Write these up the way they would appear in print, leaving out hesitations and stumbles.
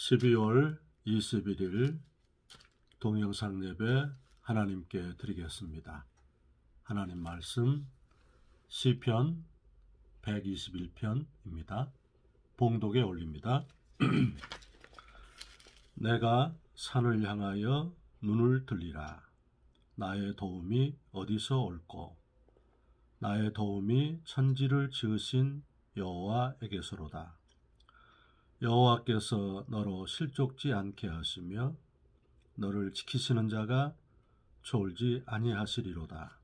12월 21일 동영상 예배 하나님께 드리겠습니다. 하나님 말씀 시편 121편입니다. 봉독에 올립니다. 내가 산을 향하여 눈을 들리라. 나의 도움이 어디서 올꼬? 나의 도움이 천지를 지으신 여호와에게서로다. 여호와께서 너로 실족지 않게 하시며 너를 지키시는 자가 졸지 아니하시리로다.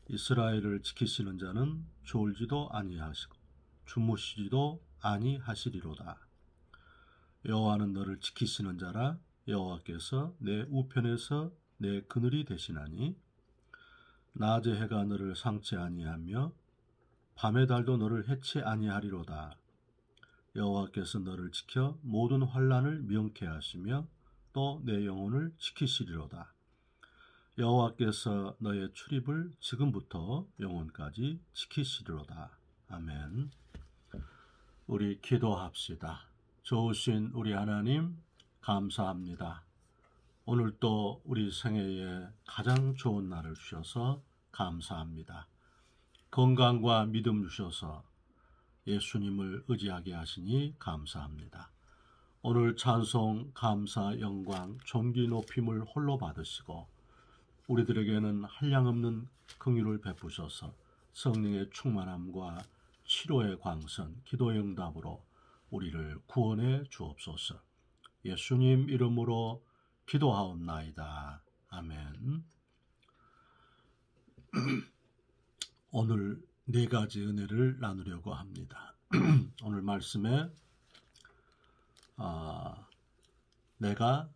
이스라엘을 지키시는 자는 졸지도 아니하시고 주무시지도 아니하시리로다. 여호와는 너를 지키시는 자라. 여호와께서 내 우편에서 내 그늘이 되시나니 낮의 해가 너를 상치 아니하며 밤의 달도 너를 해치 아니하리로다. 여호와께서 너를 지켜 모든 환난을 명케 하시며 또 내 영혼을 지키시리로다. 여호와께서 너의 출입을 지금부터 영혼까지 지키시리로다. 아멘. 우리 기도합시다. 좋으신 우리 하나님 감사합니다. 오늘 또 우리 생애에 가장 좋은 날을 주셔서 감사합니다. 건강과 믿음 주셔서 예수님을 의지하게 하시니 감사합니다. 오늘 찬송, 감사, 영광, 존귀, 높임을 홀로 받으시고 우리들에게는 한량없는 긍휼을 베푸셔서 성령의 충만함과 치료의 광선, 기도의 응답으로 우리를 구원해 주옵소서. 예수님 이름으로 기도하옵나이다. 아멘. 오늘 네 가지 은혜를 나누려고 합니다. 오늘 말씀에 내가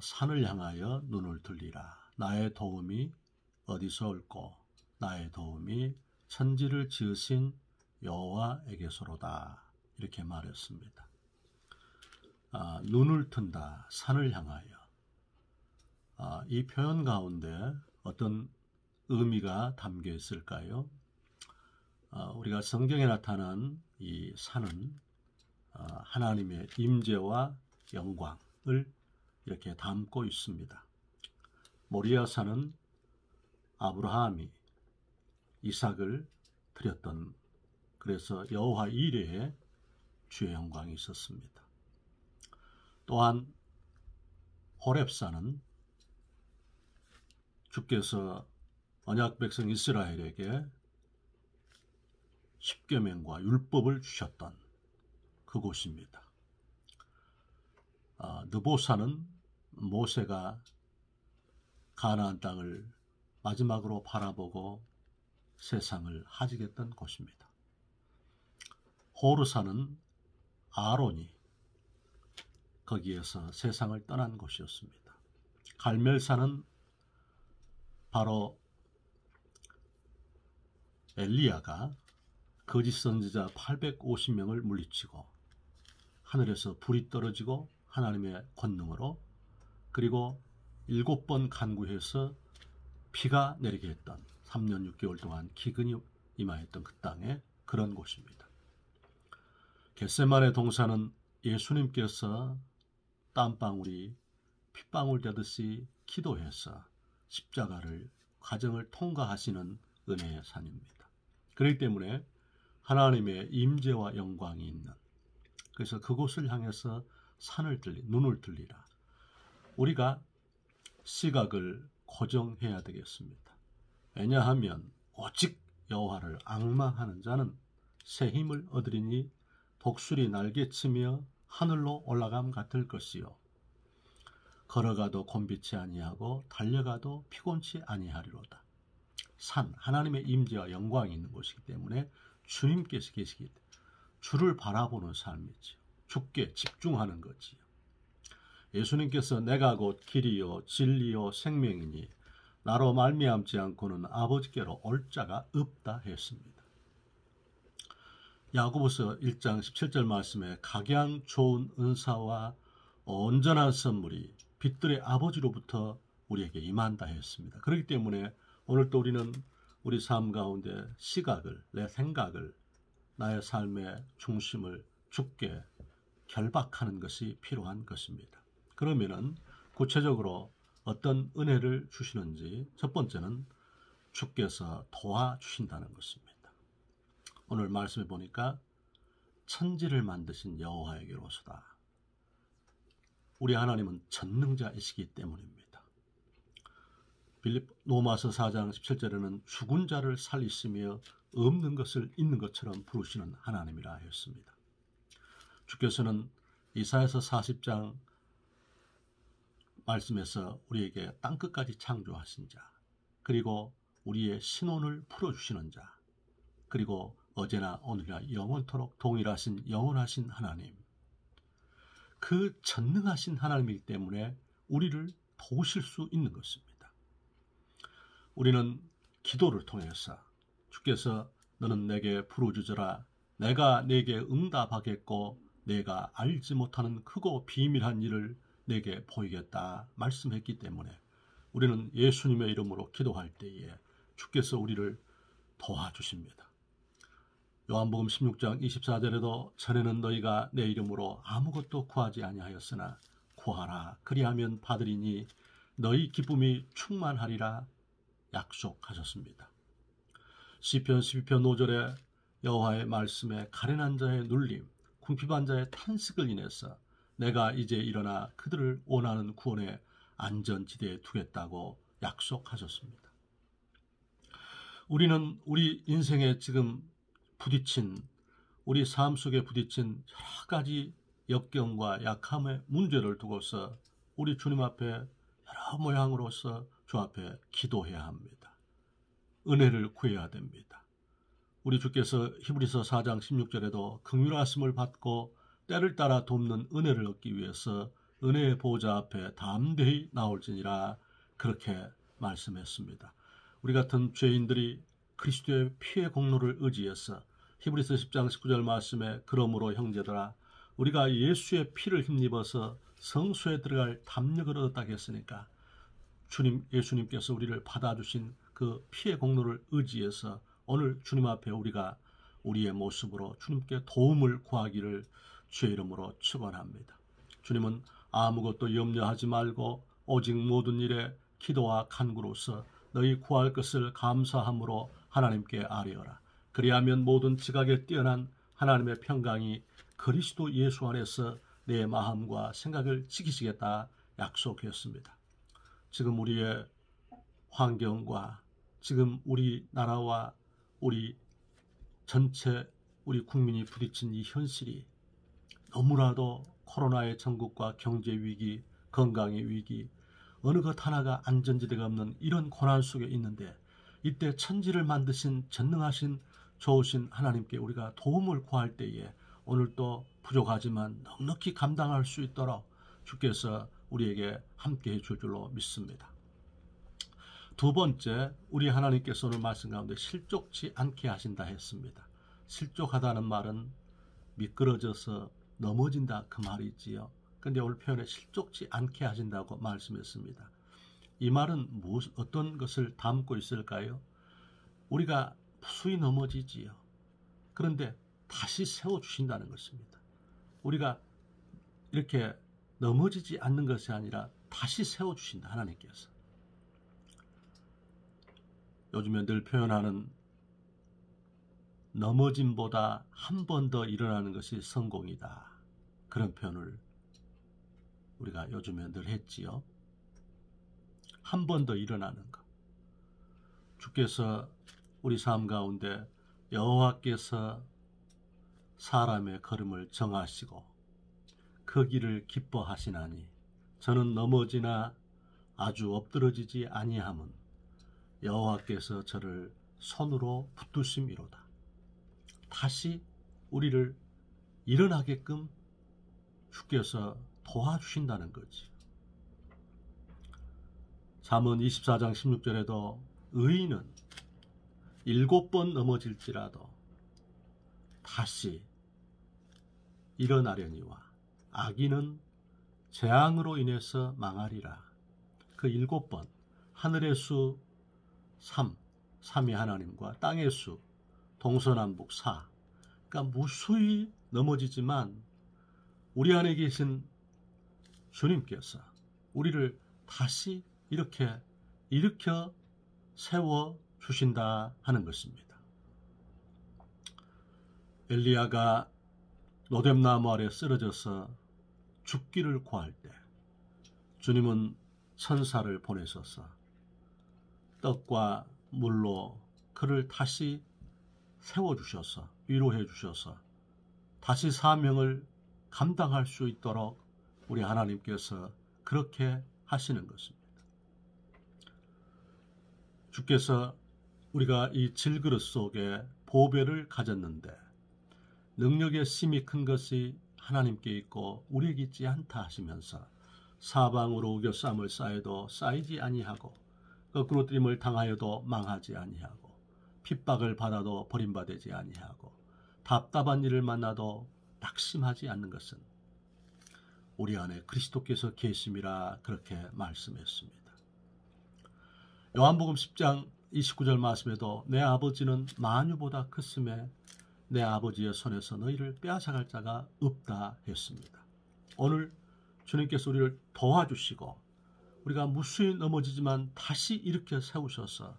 산을 향하여 눈을 들리라. 나의 도움이 어디서 올꼬? 나의 도움이 천지를 지으신 여호와에게서로다. 이렇게 말했습니다. 눈을 튼다. 산을 향하여. 이 표현 가운데 어떤 의미가 담겨 있을까요? 우리가 성경에 나타난 이 산은 하나님의 임재와 영광을 이렇게 담고 있습니다. 모리아 산은 아브라함이 이삭을 드렸던, 그래서 여호와 이레에 주의 영광이 있었습니다. 또한 호렙산은 주께서 언약 백성 이스라엘에게 십계명과 율법을 주셨던 그곳입니다. 느보산은 모세가 가나안 땅을 마지막으로 바라보고 세상을 하직했던 곳입니다. 호르산은 아론이 거기에서 세상을 떠난 곳이었습니다. 갈멜산은 바로 엘리야가 거짓 선지자 850명을 물리치고 하늘에서 불이 떨어지고 하나님의 권능으로, 그리고 7번 간구해서 피가 내리게 했던 3년 6개월 동안 기근이 임하였던 그 땅에 그런 곳입니다. 겟세마네 동산은 예수님께서 땀방울이 핏방울 되듯이 기도해서 십자가를 과정을 통과하시는 은혜의 산입니다. 그렇기 때문에 하나님의 임재와 영광이 있는, 그래서 그곳을 향해서 눈을 들리라. 우리가 시각을 고정해야 되겠습니다. 왜냐하면 오직 여호와를 앙망하는 자는 새 힘을 얻으리니 독수리 날개치며 하늘로 올라감 같을 것이요 걸어가도 곤비치 아니하고 달려가도 피곤치 아니하리로다. 산, 하나님의 임재와 영광이 있는 곳이기 때문에 주님께서 계시기 때문에 주를 바라보는 삶이지요. 주께 집중하는 거지요. 예수님께서 내가 곧 길이요 진리요 생명이니 나로 말미암지 않고는 아버지께로 올 자가 없다 했습니다. 야고보서 1장 17절 말씀에 각양 좋은 은사와 온전한 선물이 빛들의 아버지로부터 우리에게 임한다 했습니다. 그렇기 때문에 오늘 또 우리는 우리 삶 가운데 시각을, 내 생각을, 나의 삶의 중심을 주께 결박하는 것이 필요한 것입니다. 그러면은 구체적으로 어떤 은혜를 주시는지 첫 번째는 주께서 도와주신다는 것입니다. 오늘 말씀해 보니까 천지를 만드신 여호와에게로소다. 우리 하나님은 전능자이시기 때문입니다. 로마서 4장 17절에는 죽은 자를 살리시며 없는 것을 있는 것처럼 부르시는 하나님이라 했습니다. 주께서는 이사야서 40장 말씀에서 우리에게 땅끝까지 창조하신 자, 그리고 우리의 신혼을 풀어주시는 자, 그리고 어제나 오늘이나 영원토록 동일하신 영원하신 하나님, 그 전능하신 하나님이기 때문에 우리를 도우실 수 있는 것입니다. 우리는 기도를 통해서 주께서 너는 내게 부르짖으라 내가 내게 응답하겠고 내가 알지 못하는 크고 비밀한 일을 내게 보이겠다 말씀했기 때문에 우리는 예수님의 이름으로 기도할 때에 주께서 우리를 도와주십니다. 요한복음 16장 24절에도 전에는 너희가 내 이름으로 아무것도 구하지 아니하였으나 구하라 그리하면 받으리니 너희 기쁨이 충만하리라 약속하셨습니다. 시편 12편 5절에 여호와의 말씀에 가련한 자의 눌림, 궁핍한 자의 탄식을 인해서 내가 이제 일어나 그들을 원하는 구원의 안전지대에 두겠다고 약속하셨습니다. 우리는 우리 인생에 지금 부딪힌 우리 삶 속에 부딪힌 여러 가지 역경과 약함의 문제를 두고서 우리 주님 앞에 여러 모양으로서 주 앞에 기도해야 합니다. 은혜를 구해야 됩니다. 우리 주께서 히브리서 4장 16절에도 긍휼하심을 받고 때를 따라 돕는 은혜를 얻기 위해서 은혜의 보좌 앞에 담대히 나올지니라 그렇게 말씀했습니다. 우리 같은 죄인들이 그리스도의 피의 공로를 의지해서 히브리서 10장 19절 말씀에 그러므로 형제들아 우리가 예수의 피를 힘입어서 성소에 들어갈 담력을 얻었다고 했으니까 예수님께서 우리를 받아주신 그 피의 공로를 의지해서 오늘 주님 앞에 우리가 우리의 모습으로 주님께 도움을 구하기를 주의 이름으로 축원합니다. 주님은 아무것도 염려하지 말고 오직 모든 일에 기도와 간구로서 너희 구할 것을 감사함으로 하나님께 아뢰어라. 그리하면 모든 지각에 뛰어난 하나님의 평강이 그리스도 예수 안에서 내 마음과 생각을 지키시겠다 약속했습니다. 지금 우리의 환경과 지금 우리 나라와 우리 전체 우리 국민이 부딪힌 이 현실이 너무나도 코로나의 전국과 경제 위기, 건강의 위기, 어느 것 하나가 안전지대가 없는 이런 고난 속에 있는데 이때 천지를 만드신 전능하신 좋으신 하나님께 우리가 도움을 구할 때에 오늘도 부족하지만 넉넉히 감당할 수 있도록 주께서 우리에게 함께해 줄 줄로 믿습니다. 두 번째, 우리 하나님께서 오늘 말씀 가운데 실족치 않게 하신다 했습니다. 실족하다는 말은 미끄러져서 넘어진다 그 말이지요. 그런데 오늘 표현에 실족치 않게 하신다고 말씀했습니다. 이 말은 어떤 것을 담고 있을까요? 우리가 수히 넘어지지요. 그런데 다시 세워주신다는 것입니다. 우리가 이렇게 넘어지지 않는 것이 아니라 다시 세워주신다 하나님께서. 요즘에 늘 표현하는 넘어짐보다 한 번 더 일어나는 것이 성공이다. 그런 표현을 우리가 요즘에 늘 했지요. 한 번 더 일어나는 것. 주께서 우리 삶 가운데 여호와께서 사람의 걸음을 정하시고 그 길을 기뻐하시나니 저는 넘어지나 아주 엎드러지지 아니함은 여호와께서 저를 손으로 붙드심이로다. 다시 우리를 일어나게끔 주께서 도와주신다는 거지. 잠언 24장 16절에도 의인은 7번 넘어질지라도 다시 일어나려니와 악인은 재앙으로 인해서 망하리라. 그 7번 하늘의 수 3이 하나님과 땅의 수 동서남북 4. 그러니까 무수히 넘어지지만 우리 안에 계신 주님께서 우리를 다시 이렇게 일으켜 세워 주신다 하는 것입니다. 엘리야가 로뎀나무 아래 쓰러져서 죽기를 구할 때 주님은 천사를 보내셔서 떡과 물로 그를 다시 세워주셔서 위로해 주셔서 다시 사명을 감당할 수 있도록 우리 하나님께서 그렇게 하시는 것입니다. 주께서 우리가 이 질그릇 속에 보배를 가졌는데 능력의 심이 큰 것이 하나님께 있고 우리에게 있지 않다 하시면서 사방으로 우겨쌈을 쌓여도 쌓이지 아니하고 거꾸로 뜨림을 당하여도 망하지 아니하고 핍박을 받아도 버림받지 아니하고 답답한 일을 만나도 낙심하지 않는 것은 우리 안에 그리스도께서 계심이라 그렇게 말씀했습니다. 요한복음 10장 29절 말씀에도 내 아버지는 만유보다 크심에 내 아버지의 손에서 너희를 빼앗아갈 자가 없다 했습니다. 오늘 주님께서 우리를 도와주시고 우리가 무수히 넘어지지만 다시 일으켜 세우셔서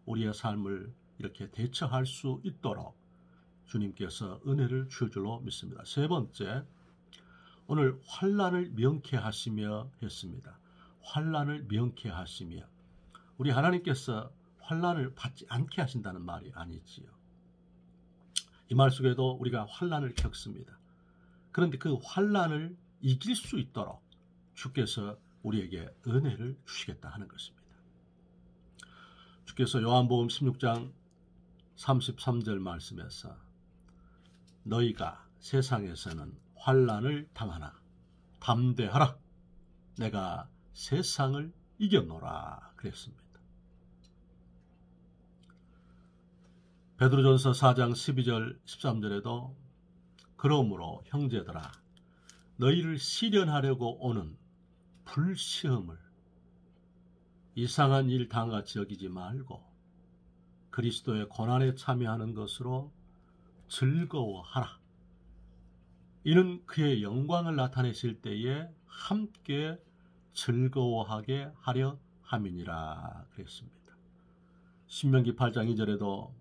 우리의 삶을 이렇게 대처할 수 있도록 주님께서 은혜를 줄 줄로 믿습니다. 세 번째, 오늘 환난을 명쾌하시며 했습니다. 환난을 명쾌하시며, 우리 하나님께서 환난을 받지 않게 하신다는 말이 아니지요. 이 말 속에도 우리가 환난을 겪습니다. 그런데 그 환난을 이길 수 있도록 주께서 우리에게 은혜를 주시겠다 하는 것입니다. 주께서 요한복음 16장 33절 말씀에서 너희가 세상에서는 환난을 당하나 담대하라 내가 세상을 이겼노라 그랬습니다. 베드로전서 4장 12절 13절에도 그러므로 형제들아 너희를 시련하려고 오는 불시험을 이상한 일 당같이 여기지 말고 그리스도의 고난에 참여하는 것으로 즐거워하라. 이는 그의 영광을 나타내실 때에 함께 즐거워하게 하려 함이니라 그랬습니다. 신명기 8장 2절에도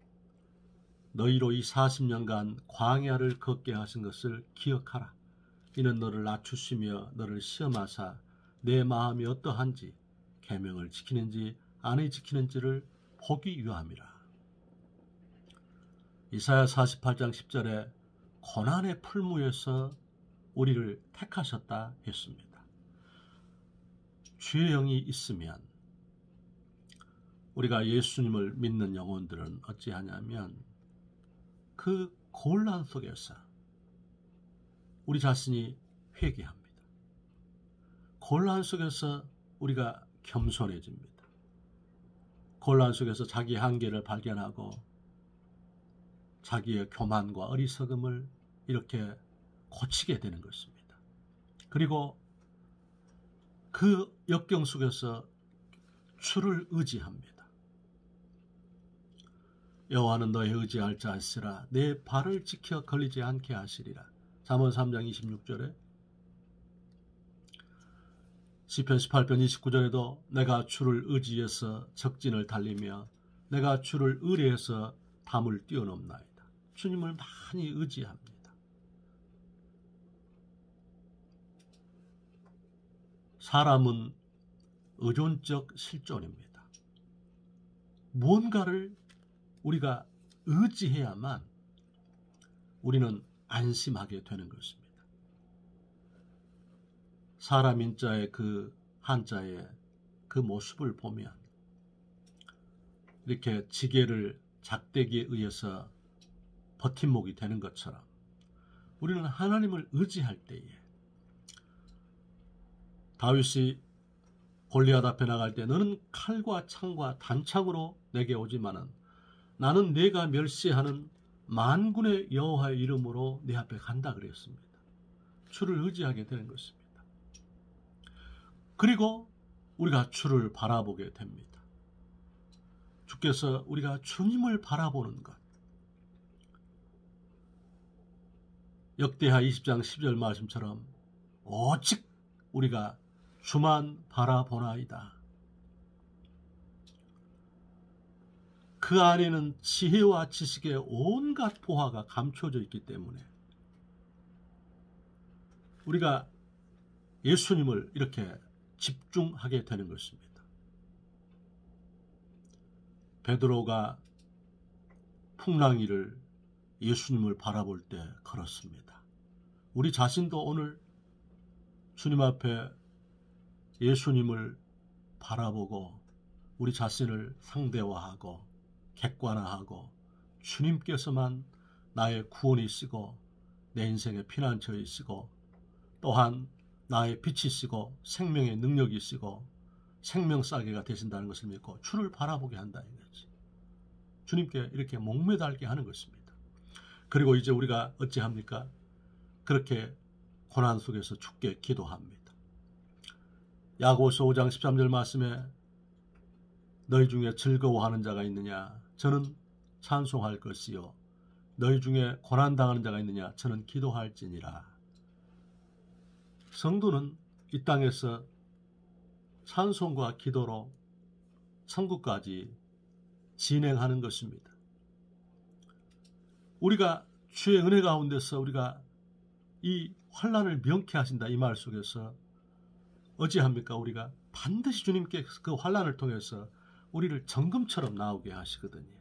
너희로 이 40년간 광야를 걷게 하신 것을 기억하라. 이는 너를 낮추시며 너를 시험하사 내 마음이 어떠한지 계명을 지키는지 안 지키는지를 보기 위함이라. 이사야 48장 10절에 고난의 풀무에서 우리를 택하셨다 했습니다. 주의 영이 있으면 우리가 예수님을 믿는 영혼들은 어찌하냐면 그 곤란 속에서 우리 자신이 회개합니다. 곤란 속에서 우리가 겸손해집니다. 곤란 속에서 자기 한계를 발견하고 자기의 교만과 어리석음을 이렇게 고치게 되는 것입니다. 그리고 그 역경 속에서 주를 의지합니다. 여호와는 너의 의지할 자시라 내 발을 지켜 걸리지 않게 하시리라. 잠언 3장 26절에 시편 18편 29절에도 내가 주를 의지해서 적진을 달리며 내가 주를 의뢰해서 담을 뛰어넘나이다. 주님을 많이 의지합니다. 사람은 의존적 실존입니다. 무언가를 우리가 의지해야만 우리는 안심하게 되는 것입니다. 사람 인자의 그 한자의 그 모습을 보면 이렇게 지게를 작대기에 의해서 버팀목이 되는 것처럼 우리는 하나님을 의지할 때에 다윗이 골리앗 앞에 나갈 때 너는 칼과 창과 단창으로 내게 오지만은 나는 내가 멸시하는 만군의 여호와의 이름으로 내 앞에 간다 그랬습니다. 주를 의지하게 되는 것입니다. 그리고 우리가 주를 바라보게 됩니다. 주께서 우리가 주님을 바라보는 것. 역대하 20장 10절 말씀처럼 오직 우리가 주만 바라보나이다. 그 안에는 지혜와 지식의 온갖 보화가 감춰져 있기 때문에 우리가 예수님을 이렇게 집중하게 되는 것입니다. 베드로가 풍랑이를 예수님을 바라볼 때 걸었습니다. 우리 자신도 오늘 주님 앞에 예수님을 바라보고 우리 자신을 상대화하고 객관화하고 주님께서만 나의 구원이시고 내 인생의 피난처이시고 또한 나의 빛이시고 생명의 능력이시고 생명싸개가 되신다는 것을 믿고 주를 바라보게 한다는 거지. 주님께 이렇게 목매달게 하는 것입니다. 그리고 이제 우리가 어찌합니까? 그렇게 고난 속에서 주께 기도합니다. 야고보서 5장 13절 말씀에 너희 중에 즐거워하는 자가 있느냐? 저는 찬송할 것이요. 너희 중에 고난당하는 자가 있느냐? 저는 기도할지니라. 성도는 이 땅에서 찬송과 기도로 천국까지 진행하는 것입니다. 우리가 주의 은혜 가운데서 우리가 이 환난을 명쾌하신다 이 말 속에서 어찌합니까? 우리가 반드시 주님께 그 환난을 통해서 우리를 정금처럼 나오게 하시거든요.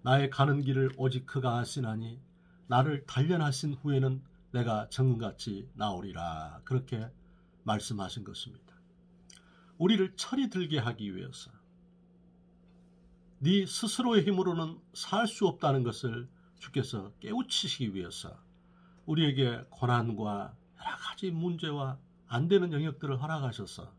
나의 가는 길을 오직 그가 아시나니 나를 단련하신 후에는 내가 정금같이 나오리라. 그렇게 말씀하신 것입니다. 우리를 철이 들게 하기 위해서 네 스스로의 힘으로는 살 수 없다는 것을 주께서 깨우치시기 위해서 우리에게 고난과 여러 가지 문제와 안 되는 영역들을 허락하셔서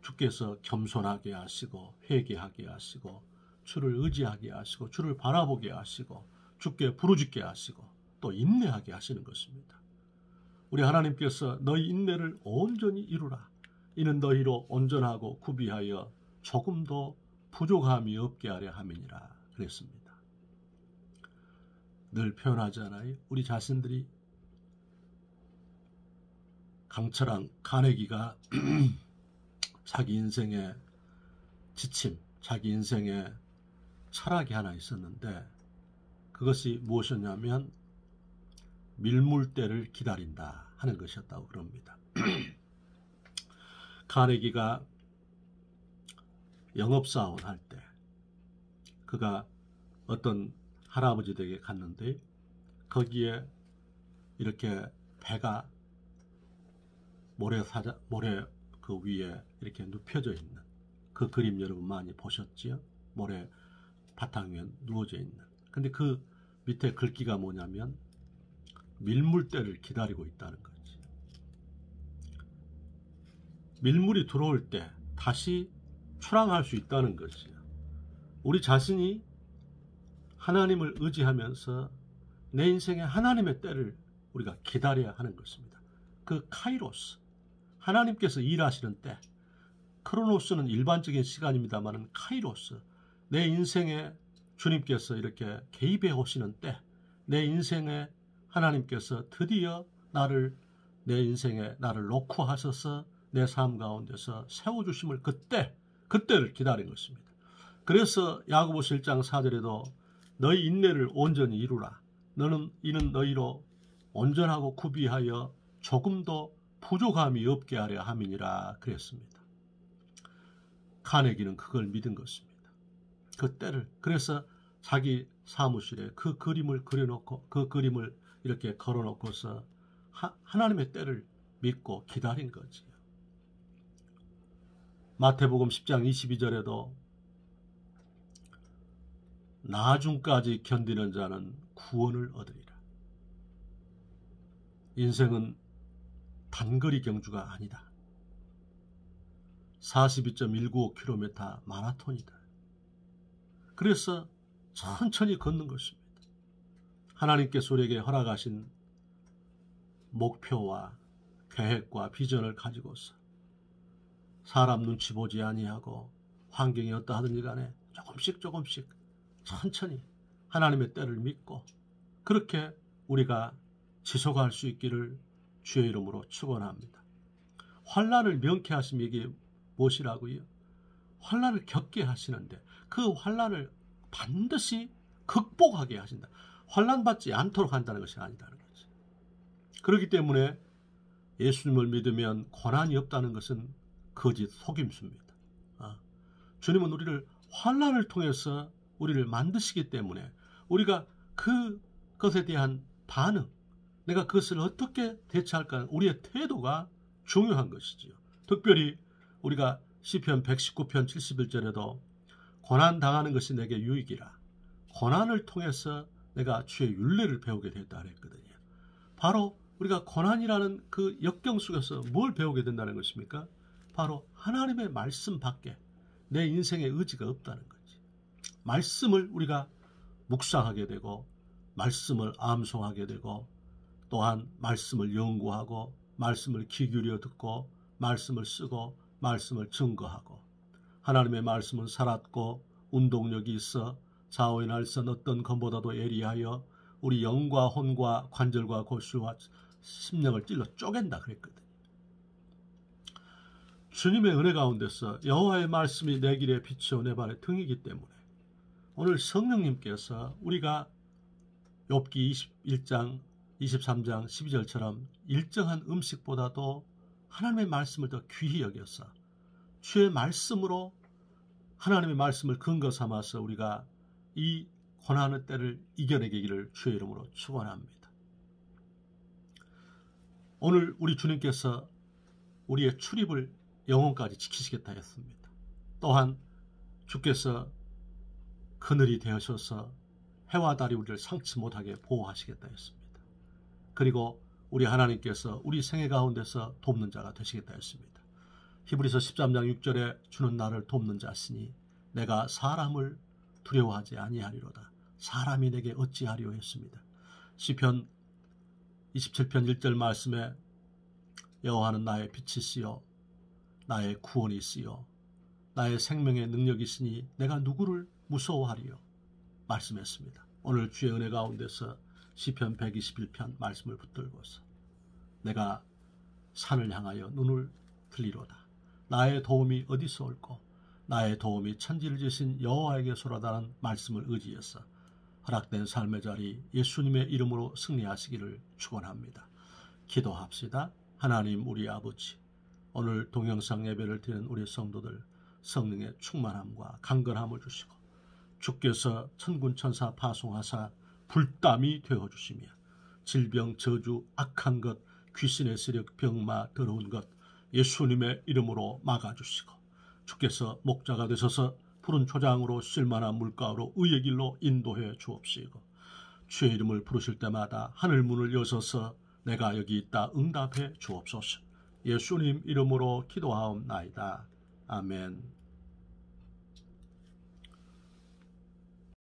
주께서 겸손하게 하시고 회개하게 하시고 주를 의지하게 하시고 주를 바라보게 하시고 주께 부르짖게 하시고 또 인내하게 하시는 것입니다. 우리 하나님께서 너희 인내를 온전히 이루라. 이는 너희로 온전하고 구비하여 조금도 부족함이 없게 하려 함이니라 그랬습니다. 늘 표현하잖아요. 우리 자신들이 강철한 카네기가 자기 인생의 지침, 자기 인생의 철학이 하나 있었는데 그것이 무엇이었냐면 밀물 때를 기다린다 하는 것이었다고 그럽니다. 카네기가 영업사원 할 때 그가 어떤 할아버지 댁에 갔는데 거기에 이렇게 배가 모래 그 위에 이렇게 눕혀져 있는 그 그림 여러분 많이 보셨지요? 모래 바탕 위에 누워져 있는. 근데 그 밑에 글귀가 뭐냐면 밀물때를 기다리고 있다는 거지. 밀물이 들어올 때 다시 출항할 수 있다는 것이요. 우리 자신이 하나님을 의지하면서 내 인생의 하나님의 때를 우리가 기다려야 하는 것입니다. 그 카이로스, 하나님께서 일하시는 때, 크로노스는 일반적인 시간입니다만 카이로스, 내 인생에 주님께서 이렇게 개입해 오시는 때, 내 인생에 하나님께서 드디어 내 인생에 나를 놓고 하셔서 내 삶 가운데서 세워주심을 그때를 기다린 것입니다. 그래서 야고보서 1장 4절에도 너희 인내를 온전히 이루라. 이는 너희로 온전하고 구비하여 조금도 부족함이 없게 하려 함이니라 그랬습니다. 카네기는 그걸 믿은 것입니다. 그 때를. 그래서 자기 사무실에 그 그림을 그려놓고 그 그림을 이렇게 걸어놓고서 하나님의 때를 믿고 기다린 거지요. 마태복음 10장 22절에도 나중까지 견디는 자는 구원을 얻으리라. 인생은 단거리 경주가 아니다. 42.195km 마라톤이다. 그래서 천천히 걷는 것입니다. 하나님께서 우리에게 허락하신 목표와 계획과 비전을 가지고서 사람 눈치 보지 아니하고 환경이 어떠하든지 간에 조금씩 천천히 하나님의 때를 믿고 그렇게 우리가 지속할 수 있기를 주의 이름으로 축원합니다. 환난을 명쾌하심이 이게 무엇이라고요? 환난을 겪게 하시는데 그 환난을 반드시 극복하게 하신다. 환난 받지 않도록 한다는 것이 아니라는 거지. 그렇기 때문에 예수님을 믿으면 고난이 없다는 것은 거짓 속임수입니다. 주님은 우리를 환난을 통해서 우리를 만드시기 때문에 우리가 그것에 대한 반응, 내가 그것을 어떻게 대처할까, 우리의 태도가 중요한 것이지요. 특별히 우리가 시편 119편 71절에도 고난 당하는 것이 내게 유익이라. 고난을 통해서 내가 주의 율례를 배우게 됐다 그랬거든요. 바로 우리가 고난이라는 그 역경 속에서 뭘 배우게 된다는 것입니까? 바로 하나님의 말씀 밖에 내 인생의 의지가 없다는 거지. 말씀을 우리가 묵상하게 되고 말씀을 암송하게 되고 또한 말씀을 연구하고 말씀을 귀 기울여 듣고 말씀을 쓰고 말씀을 증거하고 하나님의 말씀은 살았고 운동력이 있어 좌우의 날선 어떤 검보다도 예리하여 우리 영과 혼과 관절과 골수와 심령을 찔러 쪼갠다 그랬거든요. 주님의 은혜 가운데서 여호와의 말씀이 내 길에 빛이요 내 발의 등이기 때문에 오늘 성령님께서 우리가 욥기 21장 23장 12절처럼 일정한 음식보다도 하나님의 말씀을 더 귀히 여겨서 주의 말씀으로 하나님의 말씀을 근거 삼아서 우리가 이 고난의 때를 이겨내기를 주의 이름으로 축원합니다. 오늘 우리 주님께서 우리의 출입을 영혼까지 지키시겠다 했습니다. 또한 주께서 그늘이 되어셔서 해와 달이 우리를 상치 못하게 보호하시겠다 했습니다. 그리고 우리 하나님께서 우리 생애 가운데서 돕는 자가 되시겠다 했습니다. 히브리서 13장 6절에 주는 나를 돕는 자시니 내가 사람을 두려워하지 아니하리로다. 사람이 내게 어찌하리오 했습니다. 시편 27편 1절 말씀에 여호와는 나의 빛이시요 나의 구원이시요 나의 생명의 능력이시니 내가 누구를 무서워하리요 말씀했습니다. 오늘 주의 은혜 가운데서 시편 121편 말씀을 붙들고서 내가 산을 향하여 눈을 들리로다. 나의 도움이 어디서 올꼬 나의 도움이 천지를 지신 여호와에게서로다는 말씀을 의지해서 허락된 삶의 자리 예수님의 이름으로 승리하시기를 축원합니다. 기도합시다. 하나님 우리 아버지, 오늘 동영상 예배를 드리는 우리 성도들 성령의 충만함과 강건함을 주시고 주께서 천군 천사 파송하사 불담이 되어주시며 질병 저주 악한 것 귀신의 세력 병마 더러운 것 예수님의 이름으로 막아주시고 주께서 목자가 되셔서 푸른 초장으로 쉴만한 물가로 의의 길로 인도해 주옵시고 주의 이름을 부르실 때마다 하늘 문을 여셔서 내가 여기 있다 응답해 주옵소서. 예수님 이름으로 기도하옵나이다. 아멘.